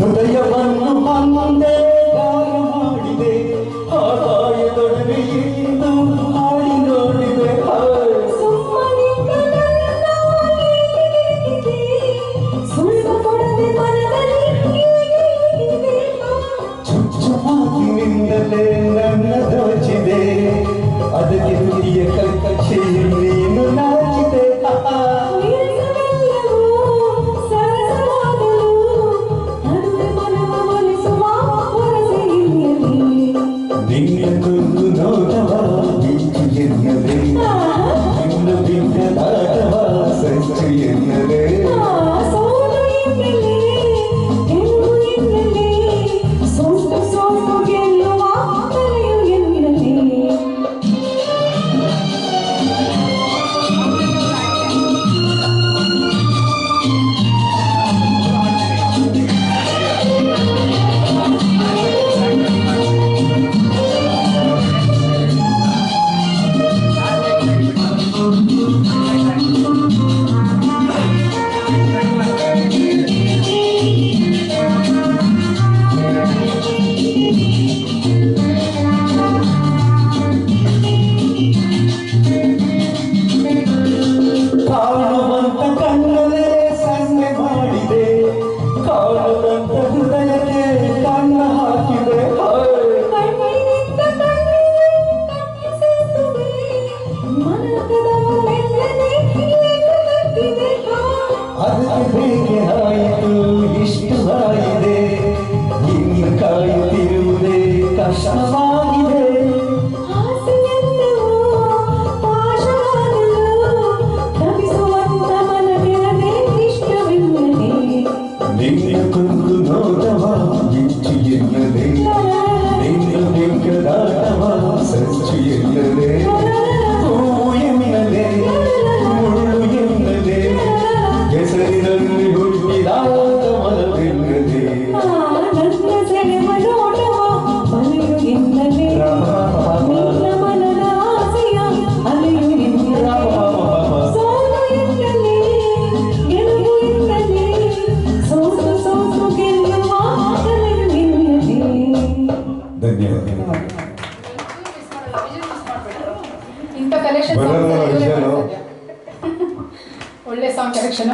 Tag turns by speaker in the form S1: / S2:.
S1: ಹೃದಯವನ್ನು ಮುಂದೆ ಗಾಯ ಮಾಡಿದೆ ಆ ಗಾಯದೊಡನೆ ಇಂದು ಹಾಡಿ ನೋಡಿದೆ ಚುಚ್ಚುಮಾತಿನಿಂದಲೇ ನನ್ನ ದೋಚಿದೆ ಅದಕ್ಕೆ ತುದಿಯ ಕಚ್ಚಿ ನೀನು ನಾಚಿದೆ ನಿನ್ನದೊಂದು ನೋಟವ ಬಿಚ್ಚು ಎನ್ನದೆ ನಿನ್ನ ಬಿದ್ದ ದಾಟವ ಸಂಚು ಎನ್ನದೆ ಅದಕ್ಕೆ ಆಯಿತು ಇಷ್ಟವಾಗಿದೆ ಇನ್ನು ಕಾಯುತ್ತಿರುವುದೇ ಕಷ್ಟವಾಗಿದೆ ನಿನ್ನ ಕೊಂದು ನೋಟವ ಬಿಚ್ಚು ಎನ್ನದೆ ನಿನ್ನ ಬೆಂಕದಾಟವ ಸಂಚು ಎನ್ನದೆ ಹೂವು ಎನ್ನದೆ ಮುಳ್ಳು ಎನ್ನದೆ ಹೆಸರಿನಲ್ಲಿ ಹುಟ್ಟಿದಾಗ ಮನವೆನ್ನದೆ
S2: ಇಂಥ ಕಲೆಕ್ಷನ್ ಒಳ್ಳೆ ಸಾಂಗ್ ಕಲೆಕ್ಷನ್